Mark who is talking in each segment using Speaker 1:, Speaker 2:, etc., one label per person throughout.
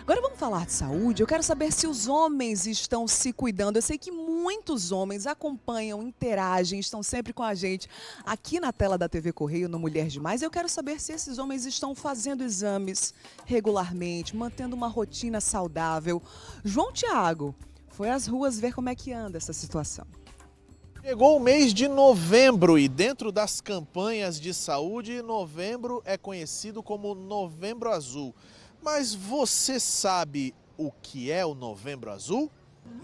Speaker 1: Agora vamos falar de saúde. Eu quero saber se os homens estão se cuidando. Eu sei que muitos homens acompanham, interagem, estão sempre com a gente aqui na tela da TV Correio, no Mulher Demais. Eu quero saber se esses homens estão fazendo exames regularmente, mantendo uma rotina saudável. João Tiago foi às ruas ver como é que anda essa situação.
Speaker 2: Chegou o mês de novembro e dentro das campanhas de saúde, novembro é conhecido como Novembro Azul. Mas você sabe o que é o Novembro Azul?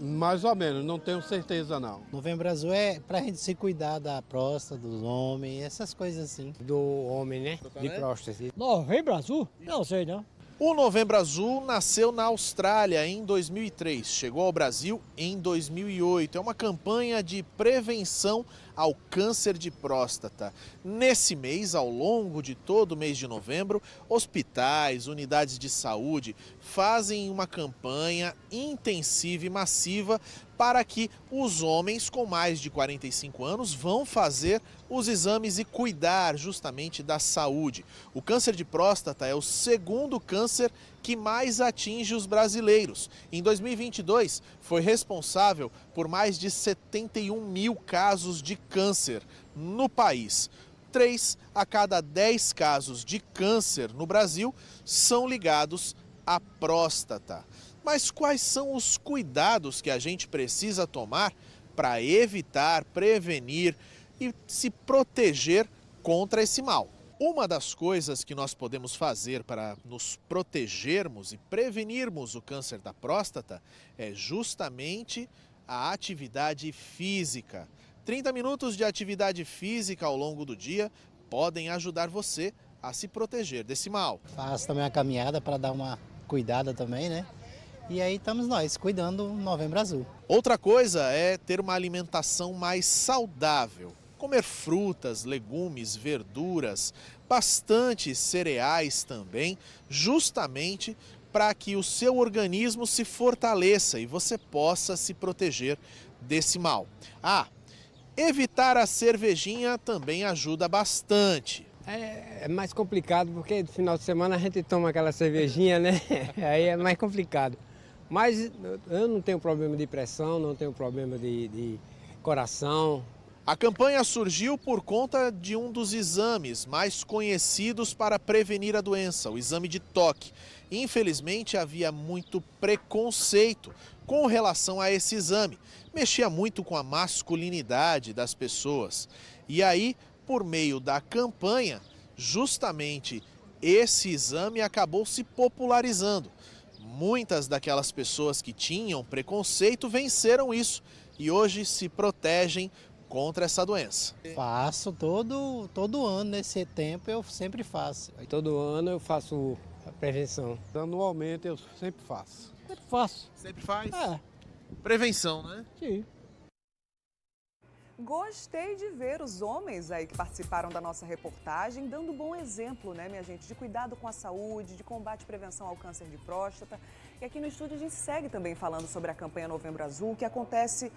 Speaker 3: Mais ou menos, não tenho certeza não.
Speaker 4: Novembro Azul é pra gente se cuidar da próstata, dos homens, essas coisas assim.
Speaker 5: Do homem, né? De próstata.
Speaker 6: Novembro Azul? Não sei, não.
Speaker 2: O Novembro Azul nasceu na Austrália em 2003, chegou ao Brasil em 2008. É uma campanha de prevenção ao câncer de próstata. Nesse mês, ao longo de todo o mês de novembro, hospitais, unidades de saúde fazem uma campanha intensiva e massiva para que os homens com mais de 45 anos vão fazer os exames e cuidar justamente da saúde. O câncer de próstata é o segundo câncer que mais atinge os brasileiros. Em 2022, foi responsável por mais de 71 mil casos de câncer no país. 3 a cada 10 casos de câncer no Brasil são ligados à próstata. Mas quais são os cuidados que a gente precisa tomar para evitar, prevenir e se proteger contra esse mal? Uma das coisas que nós podemos fazer para nos protegermos e prevenirmos o câncer da próstata é justamente a atividade física. 30 minutos de atividade física ao longo do dia podem ajudar você a se proteger desse mal.
Speaker 4: Faço também uma caminhada para dar uma cuidada também, né? E aí estamos nós, cuidando do Novembro Azul.
Speaker 2: Outra coisa é ter uma alimentação mais saudável. Comer frutas, legumes, verduras, bastante cereais também, justamente para que o seu organismo se fortaleça e você possa se proteger desse mal. Evitar a cervejinha também ajuda bastante.
Speaker 5: É mais complicado porque no final de semana a gente toma aquela cervejinha, né? Aí é mais complicado. Mas eu não tenho problema de pressão, não tenho problema de coração.
Speaker 2: A campanha surgiu por conta de um dos exames mais conhecidos para prevenir a doença, o exame de toque. Infelizmente, havia muito preconceito com relação a esse exame. Mexia muito com a masculinidade das pessoas. E aí, por meio da campanha, justamente esse exame acabou se popularizando. Muitas daquelas pessoas que tinham preconceito venceram isso e hoje se protegem contra essa doença.
Speaker 4: Faço todo ano, nesse tempo eu sempre faço.
Speaker 5: Todo ano eu faço a prevenção.
Speaker 3: Anualmente eu sempre faço.
Speaker 6: Sempre faço.
Speaker 2: Sempre faz?
Speaker 6: É,
Speaker 2: Prevenção, né?
Speaker 6: sim.
Speaker 1: Gostei de ver os homens aí que participaram da nossa reportagem dando bom exemplo, né, minha gente, de cuidado com a saúde, de combate e prevenção ao câncer de próstata. E aqui no estúdio a gente segue também falando sobre a campanha Novembro Azul, que acontece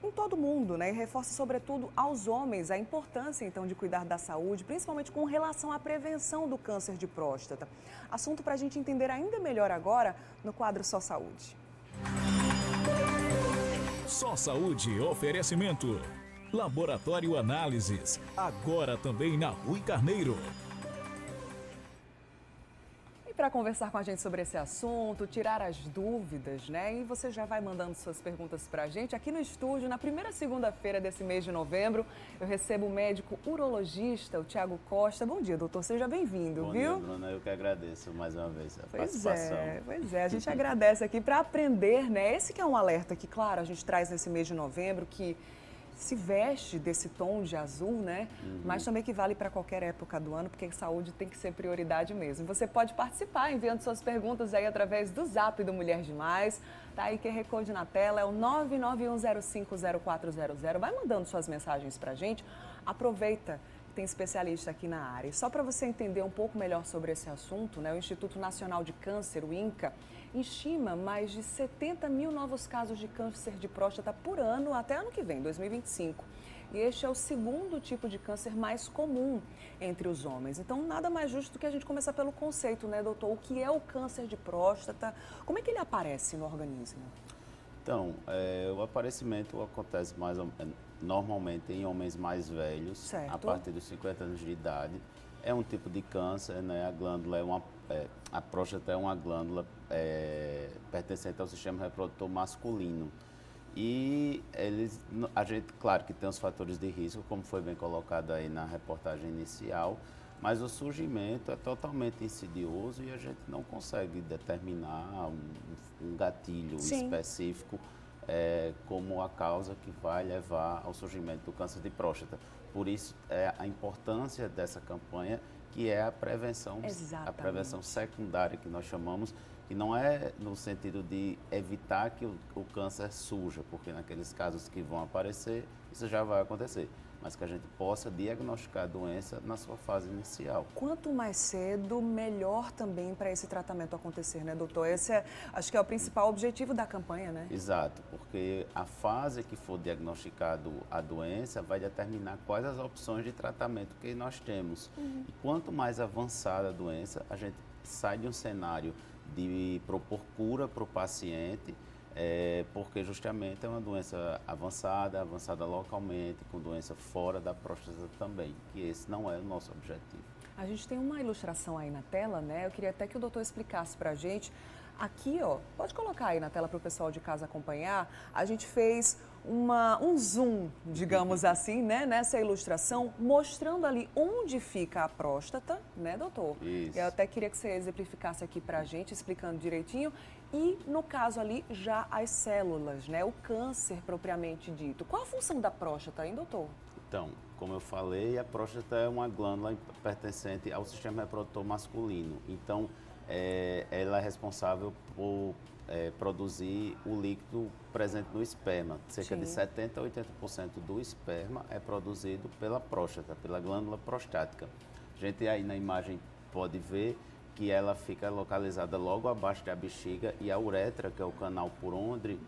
Speaker 1: em todo mundo, né, e reforça sobretudo aos homens a importância então de cuidar da saúde, principalmente com relação à prevenção do câncer de próstata. Assunto para a gente entender ainda melhor agora no quadro Só Saúde.
Speaker 7: Só Saúde, oferecimento. Laboratório Análises, agora também na Rui Carneiro.
Speaker 1: E para conversar com a gente sobre esse assunto, tirar as dúvidas, né? E você já vai mandando suas perguntas para a gente. Aqui no estúdio, na primeira segunda-feira desse mês de novembro, eu recebo o médico urologista, o Tiago Costa. Bom dia, doutor, seja bem-vindo, viu?
Speaker 8: Bom dia, Bruna, eu que agradeço mais uma vez a participação.
Speaker 1: Pois é, a gente agradece aqui para aprender, né? Esse que é um alerta que, claro, a gente traz nesse mês de novembro, que se veste desse tom de azul, né? Mas também que vale para qualquer época do ano, porque saúde tem que ser prioridade mesmo. Você pode participar enviando suas perguntas aí através do Zap do Mulher Demais. Tá aí QR Code na tela, é o 991050400. Vai mandando suas mensagens pra gente. Aproveita que tem especialista aqui na área. E só para você entender um pouco melhor sobre esse assunto, né? O Instituto Nacional de Câncer, o INCA, estima mais de 70 mil novos casos de câncer de próstata por ano até ano que vem, 2025. e este é o segundo tipo de câncer mais comum entre os homens. Então, nada mais justo do que a gente começar pelo conceito, né, doutor? O que é o câncer de próstata? Como é que ele aparece no organismo?
Speaker 8: Então, o aparecimento acontece normalmente em homens mais velhos,
Speaker 1: Certo.
Speaker 8: a partir dos 50 anos de idade. É um tipo de câncer, né? A glândula a próstata é uma glândula pertencente ao sistema reprodutor masculino. E a gente, claro que tem os fatores de risco, como foi bem colocado aí na reportagem inicial, mas o surgimento é totalmente insidioso e a gente não consegue determinar um gatilho
Speaker 1: Sim.
Speaker 8: específico como a causa que vai levar ao surgimento do câncer de próstata. Por isso, a importância dessa campanha, que é a prevenção secundária, que nós chamamos, que não é no sentido de evitar que o câncer surja, porque naqueles casos que vão aparecer, isso já vai acontecer, mas que a gente possa diagnosticar a doença na sua fase inicial.
Speaker 1: Quanto mais cedo, melhor também para esse tratamento acontecer, né, doutor? Esse acho que é o principal objetivo da campanha, né?
Speaker 8: Exato, porque a fase que for diagnosticado a doença vai determinar quais as opções de tratamento que nós temos. E quanto mais avançada a doença, a gente sai de um cenário de propor cura para o paciente, porque justamente é uma doença avançada localmente, com doença fora da próstata também, que esse não é o nosso objetivo.
Speaker 1: A gente tem uma ilustração aí na tela, né? Eu queria até que o doutor explicasse para a gente. Aqui, ó, pode colocar aí na tela para o pessoal de casa acompanhar. A gente fez um zoom, digamos assim, né, nessa ilustração, mostrando ali onde fica a próstata, né, doutor?
Speaker 8: Isso.
Speaker 1: Eu até queria que você exemplificasse aqui para a gente, explicando direitinho. E, no caso ali, já as células, né, o câncer propriamente dito. Qual a função da próstata, hein, doutor?
Speaker 8: Então, como eu falei, a próstata é uma glândula pertencente ao sistema reprodutor masculino. Então, ela é responsável por produzir o líquido presente no esperma. Cerca de 70% a 80% do esperma é produzido pela próstata, pela glândula prostática. A gente aí na imagem pode ver que ela fica localizada logo abaixo da bexiga e a uretra, que é o canal por onde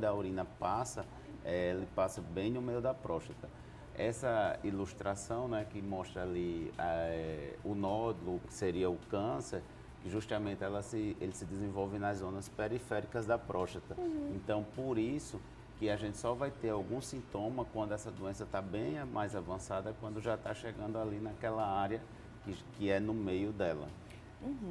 Speaker 8: a urina passa, ele passa bem no meio da próstata. Essa ilustração, né, que mostra ali o nódulo, que seria o câncer, que justamente ele se desenvolve nas zonas periféricas da próstata. Então, por isso que a gente só vai ter algum sintoma quando essa doença está bem mais avançada, quando já está chegando ali naquela área que é no meio dela.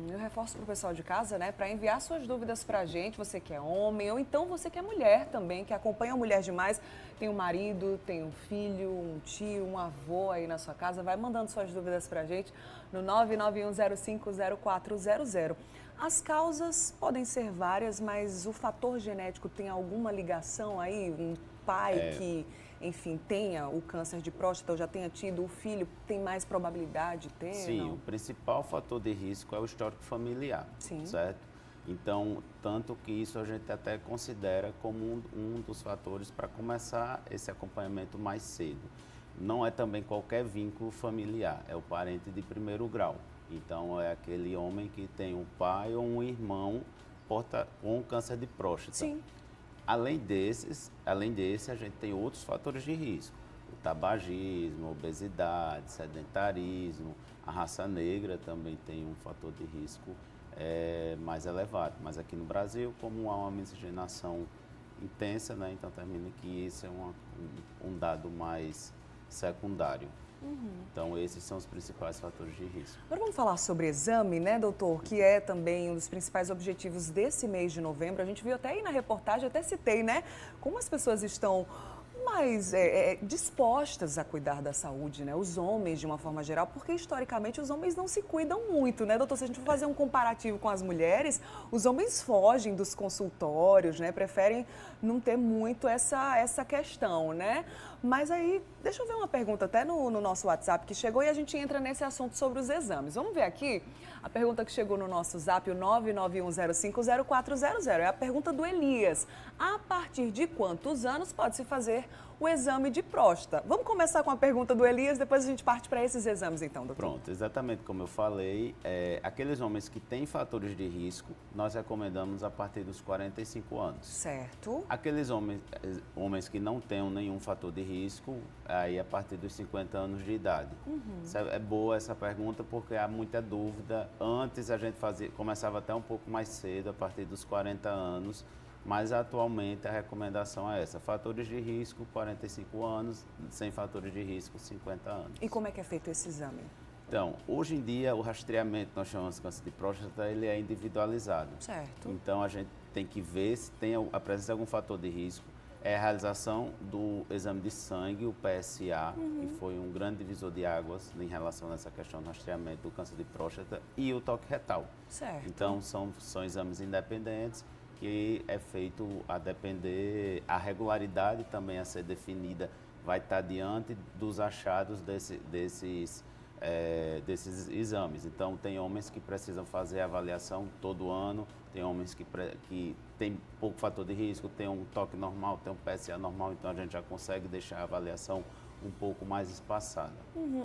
Speaker 1: Eu reforço para o pessoal de casa, né, para enviar suas dúvidas para a gente, você que é homem, ou então você que é mulher também, que acompanha a Mulher Demais, tem um marido, tem um filho, um tio, um avô aí na sua casa, vai mandando suas dúvidas para a gente no 991050400. As causas podem ser várias, mas o fator genético tem alguma ligação aí? Um pai que, enfim, tenha o câncer de próstata ou já tenha tido, o filho tem mais probabilidade de ter?
Speaker 8: Sim,
Speaker 1: não?
Speaker 8: o principal fator de risco é o histórico familiar,
Speaker 1: Sim.
Speaker 8: certo? Então, tanto que isso a gente até considera como um dos fatores para começar esse acompanhamento mais cedo. Não é também qualquer vínculo familiar, é o parente de primeiro grau. Então, é aquele homem que tem um pai ou um irmão com câncer de próstata.
Speaker 1: Sim.
Speaker 8: Além desse, a gente tem outros fatores de risco. O tabagismo, a obesidade, sedentarismo, a raça negra também tem um fator de risco mais elevado. Mas aqui no Brasil, como há uma miscigenação intensa, né, então termina que isso é um dado mais secundário. Então, esses são os principais fatores de risco.
Speaker 1: Agora vamos falar sobre exame, né, doutor? Que é também um dos principais objetivos desse mês de novembro. A gente viu até aí na reportagem, até citei, né? Como as pessoas estão mais dispostas a cuidar da saúde, né? Os homens, de uma forma geral, porque historicamente os homens não se cuidam muito, né, doutor? Se a gente for fazer um comparativo com as mulheres, os homens fogem dos consultórios, né? Preferem não ter muito essa questão, né? Mas aí, deixa eu ver uma pergunta até no nosso WhatsApp que chegou e a gente entra nesse assunto sobre os exames. Vamos ver aqui a pergunta que chegou no nosso zap, o 991050400. É a pergunta do Elias. A partir de quantos anos pode-se fazer o exame de próstata. Vamos começar com a pergunta do Elias, depois a gente parte para esses exames então, doutor.
Speaker 8: Pronto, exatamente como eu falei, aqueles homens que têm fatores de risco, nós recomendamos a partir dos 45 anos.
Speaker 1: Certo.
Speaker 8: Aqueles homens que não tenham nenhum fator de risco, aí a partir dos 50 anos de idade. É boa essa pergunta porque há muita dúvida. Antes a gente começava até um pouco mais cedo, a partir dos 40 anos, mas atualmente a recomendação é essa: fatores de risco, 45 anos, sem fatores de risco, 50 anos.
Speaker 1: E como é que é feito esse exame?
Speaker 8: Então, hoje em dia, o rastreamento, nós chamamos de câncer de próstata, ele é individualizado.
Speaker 1: Certo.
Speaker 8: Então, a gente tem que ver se tem a presença de algum fator de risco. É a realização do exame de sangue, o PSA, que foi um grande divisor de águas em relação a essa questão do rastreamento do câncer de próstata, e o toque retal.
Speaker 1: Certo.
Speaker 8: Então, são exames independentes que é feito a depender, a regularidade também a ser definida vai estar diante dos achados desses exames. Então, tem homens que precisam fazer avaliação todo ano, tem homens que têm pouco fator de risco, tem um toque normal, tem um PSA normal, então a gente já consegue deixar a avaliação um pouco mais espaçada.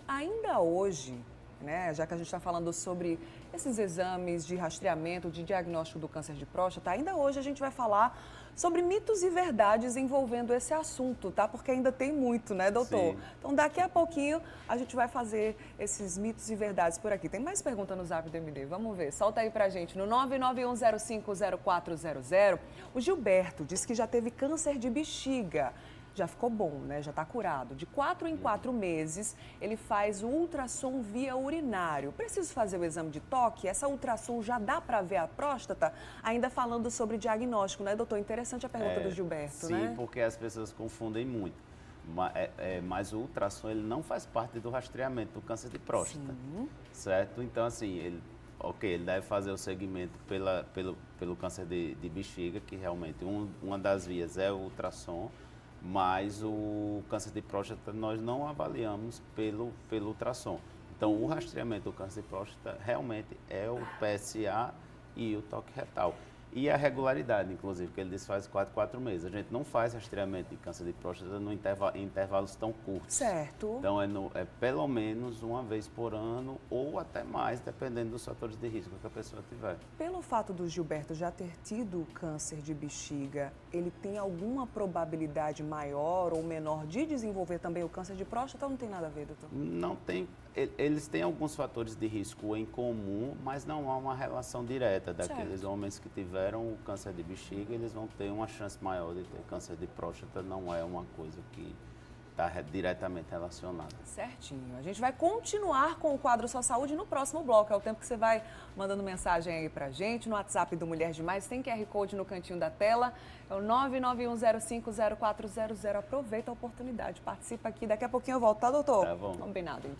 Speaker 1: Ainda hoje, né, já que a gente está falando sobre esses exames de rastreamento, de diagnóstico do câncer de próstata, ainda hoje a gente vai falar sobre mitos e verdades envolvendo esse assunto, tá? Porque ainda tem muito, né, doutor?
Speaker 8: Sim.
Speaker 1: Então, daqui a pouquinho a gente vai fazer esses mitos e verdades por aqui. Tem mais pergunta no Zap do MD? Vamos ver. Solta aí pra gente no 991050400. O Gilberto disse que já teve câncer de bexiga. Já ficou bom, né? Já está curado. De 4 em 4 meses, ele faz o ultrassom via urinário. Preciso fazer o exame de toque? Essa ultrassom já dá para ver a próstata? Ainda falando sobre diagnóstico, né, doutor? Interessante a pergunta do Gilberto,
Speaker 8: sim,
Speaker 1: né?
Speaker 8: Sim, porque as pessoas confundem muito. Mas o ultrassom, ele não faz parte do rastreamento do câncer de próstata, certo? Então, assim, ele deve fazer o segmento pelo câncer de bexiga, que realmente uma das vias é o ultrassom, mas o câncer de próstata nós não avaliamos pelo ultrassom. Então, o rastreamento do câncer de próstata realmente é o PSA e o toque retal. E a regularidade, inclusive, que ele diz que faz 4 meses. A gente não faz rastreamento de câncer de próstata em intervalos tão curtos.
Speaker 1: Certo.
Speaker 8: Então, é pelo menos uma vez por ano ou até mais, dependendo dos fatores de risco que a pessoa tiver.
Speaker 1: Pelo fato do Gilberto já ter tido câncer de bexiga, ele tem alguma probabilidade maior ou menor de desenvolver também o câncer de próstata ou não tem nada a ver, doutor?
Speaker 8: Não tem. Eles têm alguns fatores de risco em comum, mas não há uma relação direta daqueles homens que tiveram o câncer de bexiga, eles vão ter uma chance maior de ter câncer de próstata, não é uma coisa que está diretamente relacionada.
Speaker 1: Certinho. A gente vai continuar com o quadro Sua Saúde no próximo bloco. É o tempo que você vai mandando mensagem aí pra gente no WhatsApp do Mulher Demais. Tem QR Code no cantinho da tela. É o 991050400. Aproveita a oportunidade, participa aqui. Daqui a pouquinho eu volto, tá, doutor?
Speaker 8: Tá bom.
Speaker 1: Combinado.